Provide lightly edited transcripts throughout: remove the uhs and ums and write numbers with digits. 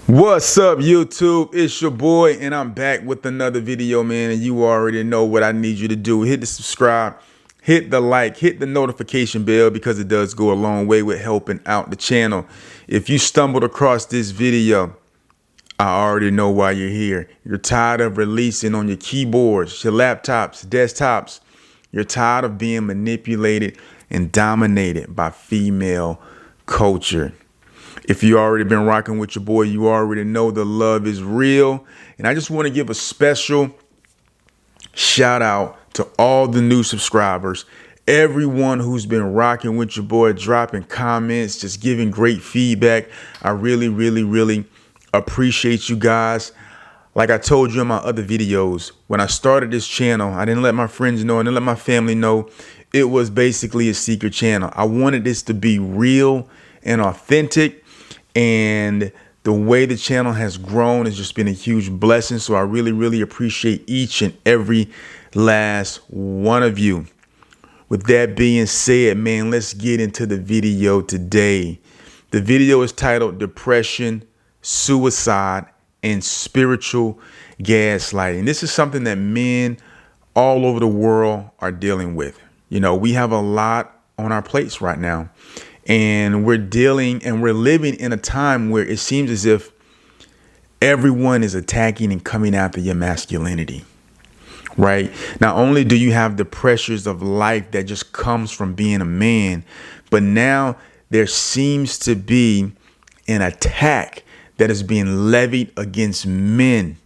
What's up, YouTube? It's your boy, and I'm back with another video, man. And you already know what I need you to do. Hit the subscribe, hit the like, hit the notification bell, because it does go a long way with helping out the channel. If you stumbled across this video, I already know why you're here. You're tired of releasing on your keyboards, your laptops, desktops. You're tired of being manipulated and dominated by female culture. If you already been rocking with your boy, you already know the love is real. And I just want to give a special shout out to all the new subscribers, everyone who's been rocking with your boy, dropping comments, just giving great feedback. I really appreciate you guys. Like I told you in my other videos, when I started this channel, I didn't let my friends know, I didn't let my family know. It was basically a secret channel. I wanted this to be real and authentic. And the way the channel has grown has just been a huge blessing. So I really appreciate each and every last one of you. With that being said, man, let's get into the video today. The video is titled Depression, Suicide, and Spiritual Gaslighting. This is something that men all over the world are dealing with. You know, we have a lot on our plates right now. And we're living in a time where it seems as if everyone is attacking and coming after your masculinity, right? Not only do you have the pressures of life that just comes from being a man, but now there seems to be an attack that is being levied against men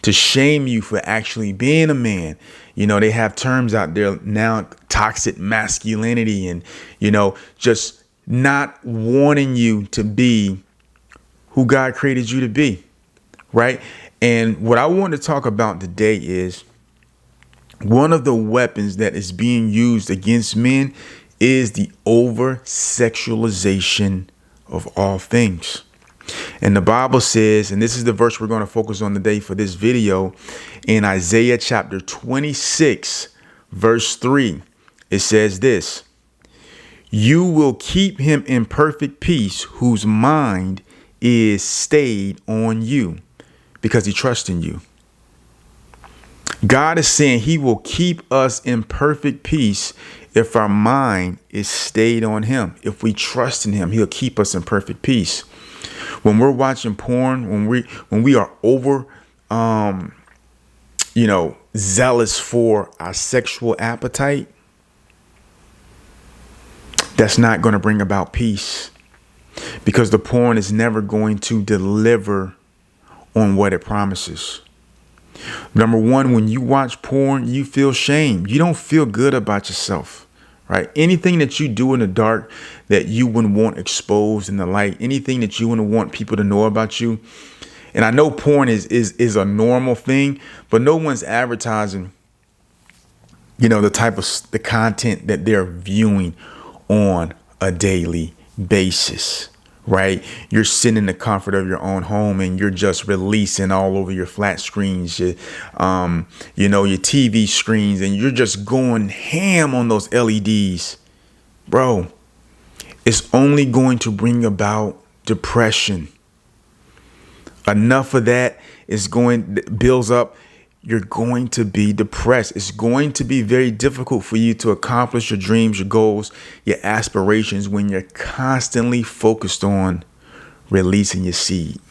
to shame you for actually being a man. You know, they have terms out there now, toxic masculinity, and, you know, just not wanting you to be who God created you to be, right? And what I want to talk about today is one of the weapons that is being used against men is the over-sexualization of all things. And the Bible says, and this is the verse we're going to focus on today for this video, in Isaiah chapter 26, verse 3, it says this: "You will keep him in perfect peace whose mind is stayed on you, because he trusts in you." God is saying he will keep us in perfect peace if our mind is stayed on him. If we trust in him, he'll keep us in perfect peace. When we're watching porn, when we are over, zealous for our sexual appetite, that's not going to bring about peace, because the porn is never going to deliver on what it promises. Number one, when you watch porn, you feel shame. You don't feel good about yourself. Right? Anything that you do in the dark that you wouldn't want exposed in the light, anything that you wouldn't want people to know about you. And I know porn is a normal thing, but no one's advertising, you know, the content that they're viewing on a daily basis. Right? You're sitting in the comfort of your own home and you're just releasing all over your flat screens, your TV screens, and you're just going ham on those LEDs. Bro, it's only going to bring about depression. Enough of that builds up. You're going to be depressed. It's going to be very difficult for you to accomplish your dreams, your goals, your aspirations when you're constantly focused on releasing your seed.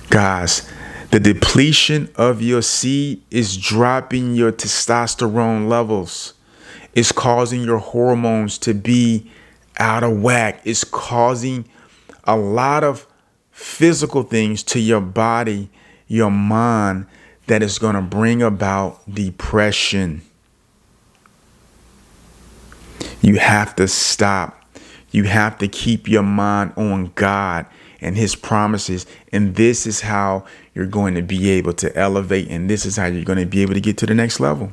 Guys, the depletion of your seed is dropping your testosterone levels. It's causing your hormones to be out of whack. It's causing a lot of physical things to your body, your mind, that is going to bring about depression. You have to stop. You have to keep your mind on God and his promises. And this is how you're going to be able to elevate. And this is how you're going to be able to get to the next level.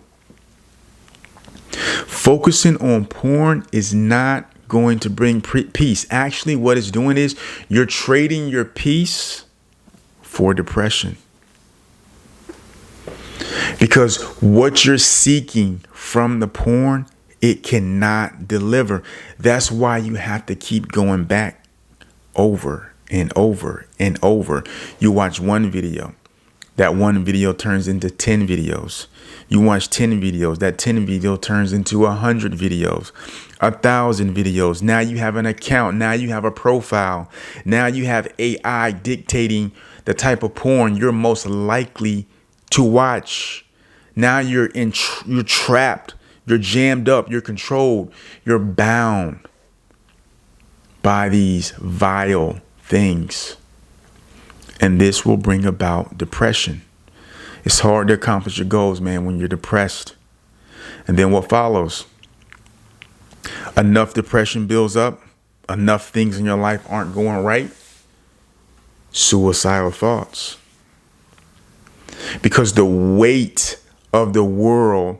Focusing on porn is not going to bring peace. Actually, what it's doing is you're trading your peace for depression. Because what you're seeking from the porn, it cannot deliver. That's why you have to keep going back over and over and over. You watch one video. That one video turns into 10 videos. You watch 10 videos. That 10 video turns into 100 videos, 1,000 videos. Now you have an account. Now you have a profile. Now you have AI dictating the type of porn you're most likely to watch. Now you're trapped. You're jammed up. You're controlled. You're bound by these vile things. And this will bring about depression. It's hard to accomplish your goals, man, when you're depressed. And then what follows? Enough depression builds up. Enough things in your life aren't going right. Suicidal thoughts. Because the weight of the world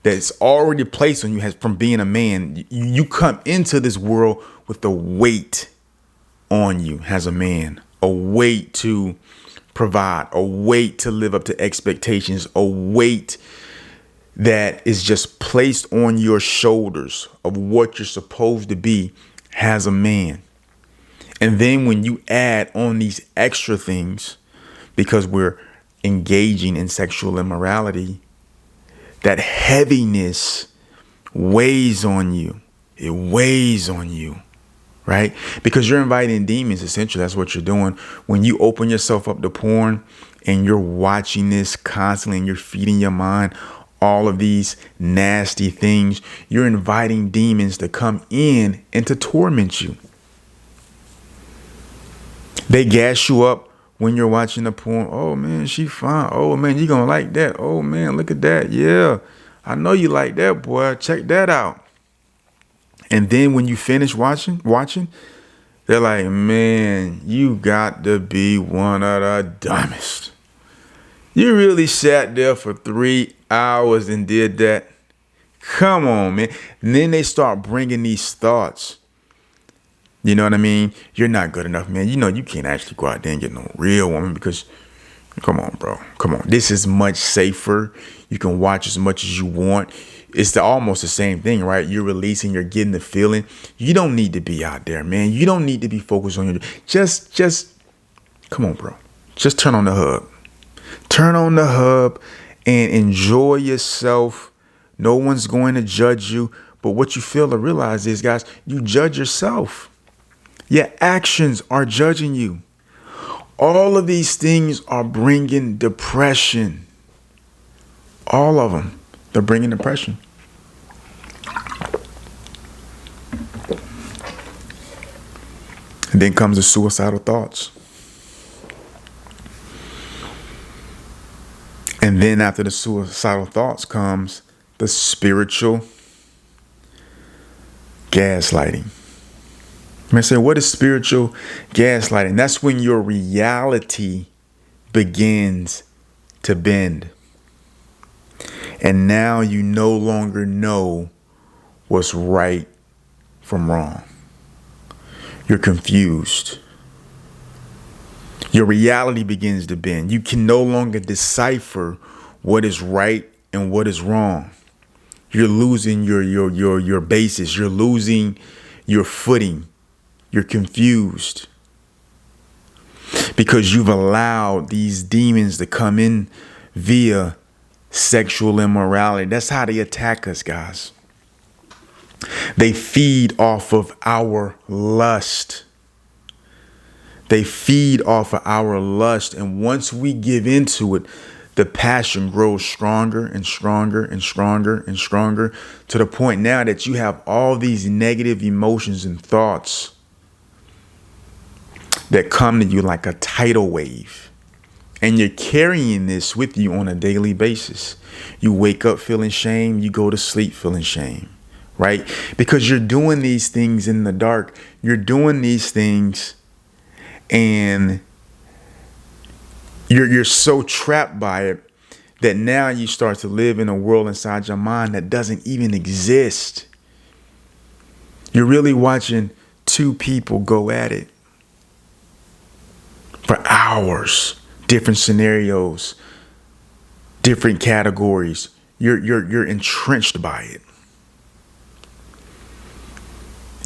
that's already placed on you has, from being a man, you come into this world with the weight on you as a man. A weight to provide, a weight to live up to expectations, a weight that is just placed on your shoulders of what you're supposed to be as a man. And then when you add on these extra things, because we're engaging in sexual immorality, that heaviness weighs on you. It weighs on you. Right? Because you're inviting demons, essentially. That's what you're doing. When you open yourself up to porn and you're watching this constantly and you're feeding your mind all of these nasty things, you're inviting demons to come in and to torment you. They gas you up when you're watching the porn. Oh, man, she fine. Oh, man, you're going to like that. Oh, man, look at that. Yeah, I know you like that, boy. Check that out. And then when you finish watching, they're like, man, you got to be one of the dumbest. You really sat there for 3 hours and did that? Come on, man. And then they start bringing these thoughts. You know what I mean? You're not good enough, man. You know, you can't actually go out there and get no real woman because, come on, bro. Come on. This is much safer. You can watch as much as you want. It's almost the same thing, right? You're releasing, you're getting the feeling. You don't need to be out there, man. You don't need to be focused on your, just, come on, bro. Just turn on the hub. Turn on the hub and enjoy yourself. No one's going to judge you. But what you fail to realize is, guys, you judge yourself. Your actions are judging you. All of these things are bringing depression. All of them. They're bringing depression. And then comes the suicidal thoughts. And then after the suicidal thoughts comes the spiritual gaslighting. I say, what is spiritual gaslighting? That's when your reality begins to bend. And now you no longer know what's right from wrong. You're confused. Your reality begins to bend. You can no longer decipher what is right and what is wrong. You're losing your basis. You're losing your footing. You're confused because you've allowed these demons to come in via sexual immorality. That's how they attack us, guys. They feed off of our lust. They feed off of our lust. And once we give into it, the passion grows stronger and stronger and stronger and stronger to the point now that you have all these negative emotions and thoughts that come to you like a tidal wave. And you're carrying this with you on a daily basis. You wake up feeling shame. You go to sleep feeling shame, right? Because you're doing these things in the dark. You're doing these things and you're so trapped by it that now you start to live in a world inside your mind that doesn't even exist. You're really watching two people go at it for hours. Different scenarios, different categories. You're entrenched by it.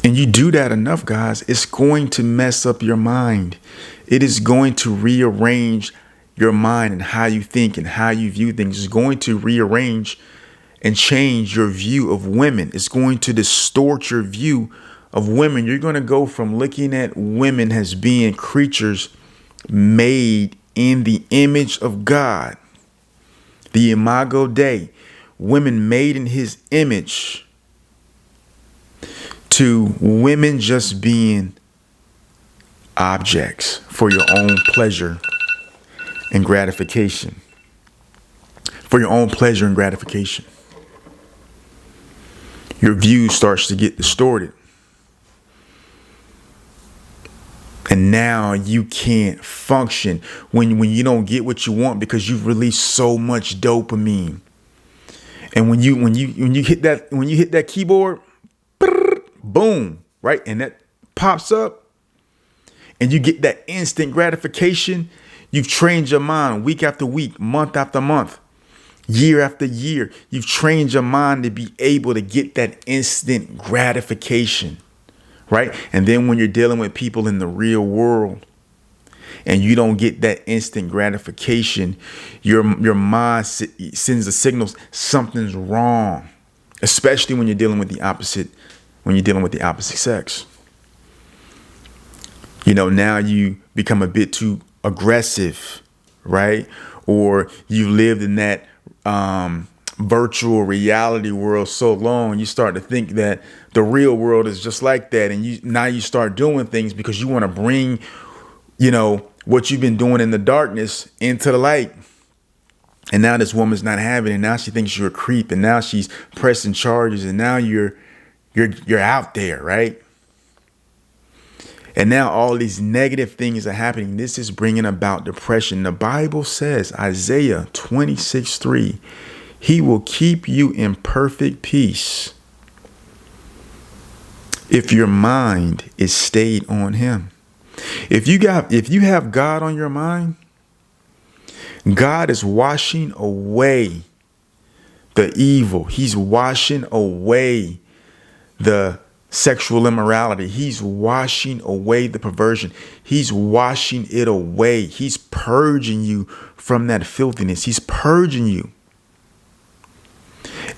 And you do that enough, guys, it's going to mess up your mind. It is going to rearrange your mind and how you think and how you view things. It's going to rearrange and change your view of women. It's going to distort your view of women. You're going to go from looking at women as being creatures made in the image of God, the Imago Dei, women made in his image, to women just being objects for your own pleasure and gratification. For your own pleasure and gratification. Your view starts to get distorted. And now you can't function when you don't get what you want because you've released so much dopamine. And when you hit that keyboard, boom, right? And that pops up and you get that instant gratification. You've trained your mind week after week, month after month, year after year. You've trained your mind to be able to get that instant gratification, right? And then when you're dealing with people in the real world and you don't get that instant gratification, your mind sends the signals something's wrong, especially when you're dealing with the opposite. When you're dealing with the opposite sex, now you become a bit too aggressive, right? Or you lived in that virtual reality world so long, you start to think that the real world is just like that. And now you start doing things because you want to bring, what you've been doing in the darkness into the light. And now this woman's not having it. Now she thinks you're a creep. And now she's pressing charges. And now you're out there, right? And now all these negative things are happening. This is bringing about depression. The Bible says, Isaiah 26:3, he will keep you in perfect peace if your mind is stayed on him. If you have God on your mind, God is washing away the evil. He's washing away the sexual immorality. He's washing away the perversion. He's washing it away. He's purging you from that filthiness. He's purging you.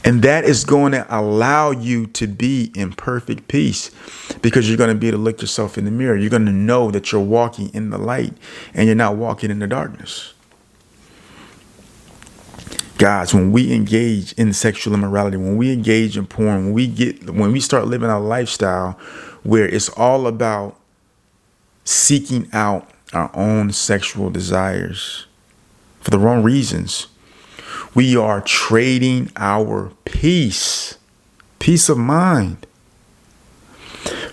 And that is going to allow you to be in perfect peace because you're going to be able to look yourself in the mirror. You're going to know that you're walking in the light and you're not walking in the darkness. Guys, when we engage in sexual immorality, when we engage in porn, when we start living a lifestyle where it's all about seeking out our own sexual desires for the wrong reasons, we are trading our peace of mind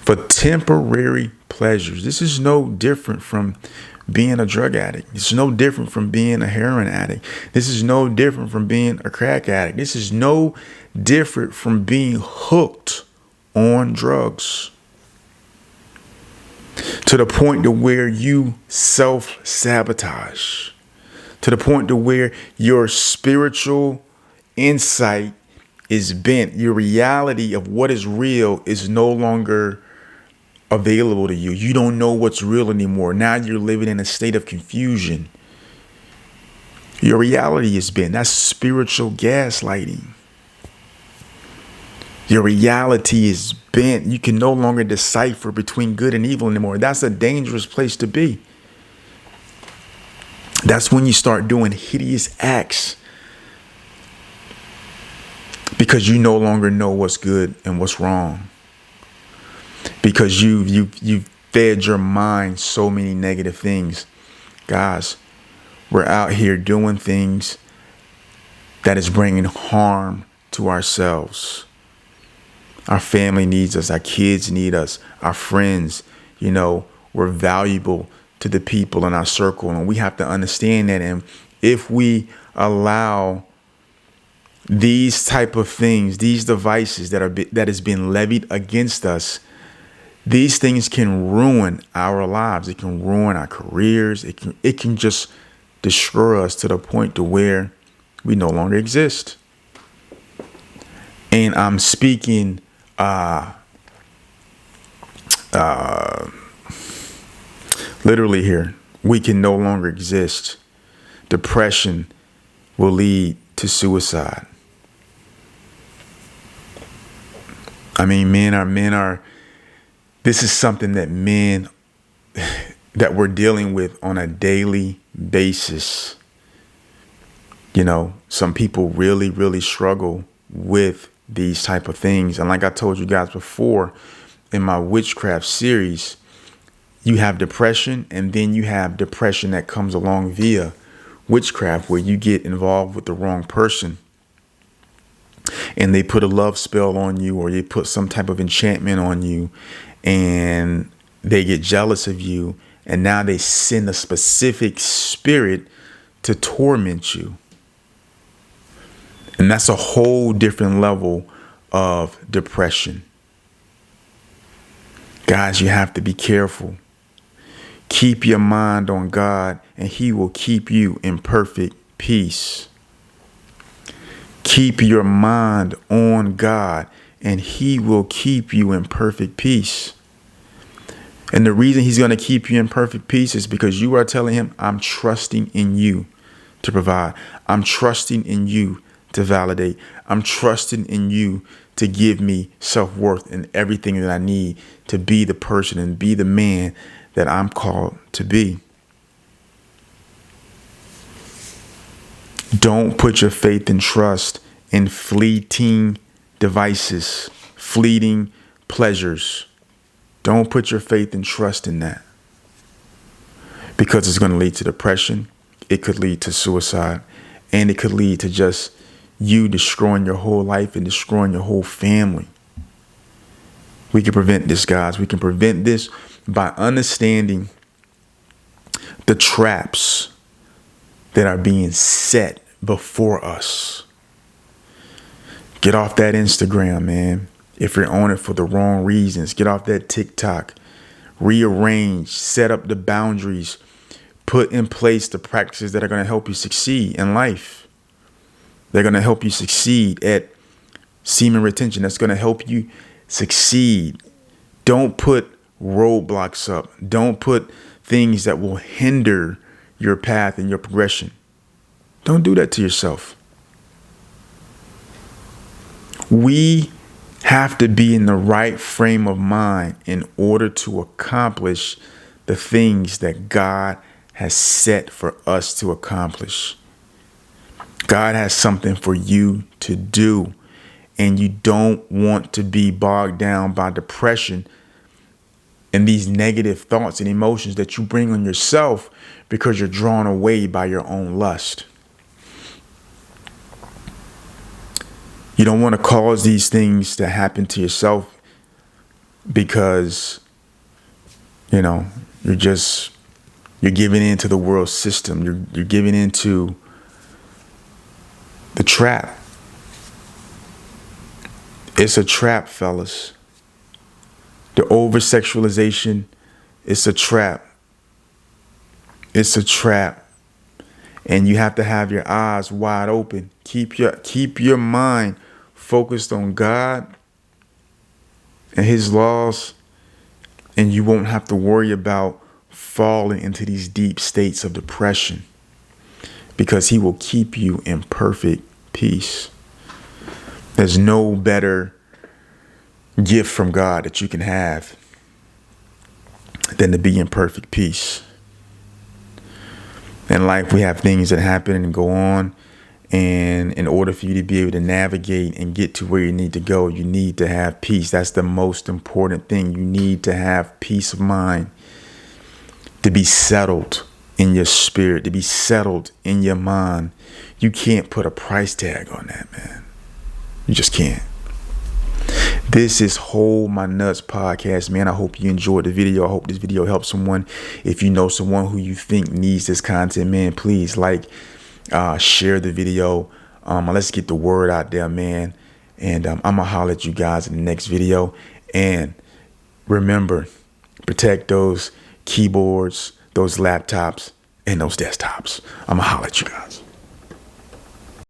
for temporary pleasures. This is no different from being a drug addict. It's no different from being a heroin addict. This is no different from being a crack addict. This is no different from being hooked on drugs to the point to where you self-sabotage, to the point to where your spiritual insight is bent. Your reality of what is real is no longer available to you. You don't know what's real anymore. Now you're living in a state of confusion. Your reality is bent. That's spiritual gaslighting. Your reality is bent. You can no longer decipher between good and evil anymore. That's a dangerous place to be. That's when you start doing hideous acts because you no longer know what's good and what's wrong. Because you've fed your mind so many negative things. Guys, we're out here doing things that is bringing harm to ourselves. Our family needs us. Our kids need us. Our friends, we're valuable to the people in our circle. And we have to understand that. And if we allow these type of things, these devices that is being levied against us, these things can ruin our lives. It can ruin our careers. It can just destroy us to the point to where we no longer exist. And I'm speaking literally here, we can no longer exist. Depression will lead to suicide. I mean, this is something that men that we're dealing with on a daily basis. You know, some people really, really struggle with these type of things. And like I told you guys before in my witchcraft series, you have depression, and then you have depression that comes along via witchcraft, where you get involved with the wrong person and they put a love spell on you, or they put some type of enchantment on you, and they get jealous of you, and now they send a specific spirit to torment you. And that's a whole different level of depression. Guys, you have to be careful. Keep your mind on God, and He will keep you in perfect peace. Keep your mind on God, and He will keep you in perfect peace. And the reason He's going to keep you in perfect peace is because you are telling Him, I'm trusting in you to provide. I'm trusting in you to validate. I'm trusting in you to give me self-worth and everything that I need to be the person and be the man that I'm called to be. Don't put your faith and trust in fleeting devices, fleeting pleasures. Don't put your faith and trust in that, because it's going to lead to depression. It could lead to suicide, and it could lead to just you destroying your whole life and destroying your whole family. We can prevent this, guys. We can prevent this by understanding the traps that are being set before us. Get off that Instagram, man. If you're on it for the wrong reasons, get off that TikTok. Rearrange, set up the boundaries, put in place the practices that are going to help you succeed in life. They're going to help you succeed at semen retention. That's going to help you succeed. Don't put roadblocks up. Don't put things that will hinder your path and your progression. Don't do that to yourself. We have to be in the right frame of mind in order to accomplish the things that God has set for us to accomplish. God has something for you to do, and you don't want to be bogged down by depression and these negative thoughts and emotions that you bring on yourself because you're drawn away by your own lust. You don't want to cause these things to happen to yourself because, you know, you're giving into the world system. You're giving into the trap. It's a trap, fellas. The over-sexualization, it's a trap. It's a trap. And you have to have your eyes wide open. Keep your mind focused on God and His laws, and you won't have to worry about falling into these deep states of depression, because He will keep you in perfect peace. There's no better gift from God that you can have than to be in perfect peace. In life, we have things that happen and go on, and in order for you to be able to navigate and get to where you need to go, you need to have peace. That's the most important thing. You need to have peace of mind, to be settled in your spirit, to be settled in your mind. You can't put a price tag on that, man. You just can't. This is Hold My Nuts podcast, man. I hope you enjoyed the video. I hope this video helps someone. If you know someone who you think needs this content, man, please share the video. Let's get the word out there, man. And I'm going to holler at you guys in the next video. And remember, protect those keyboards, those laptops, and those desktops. I'm going to holler at you guys.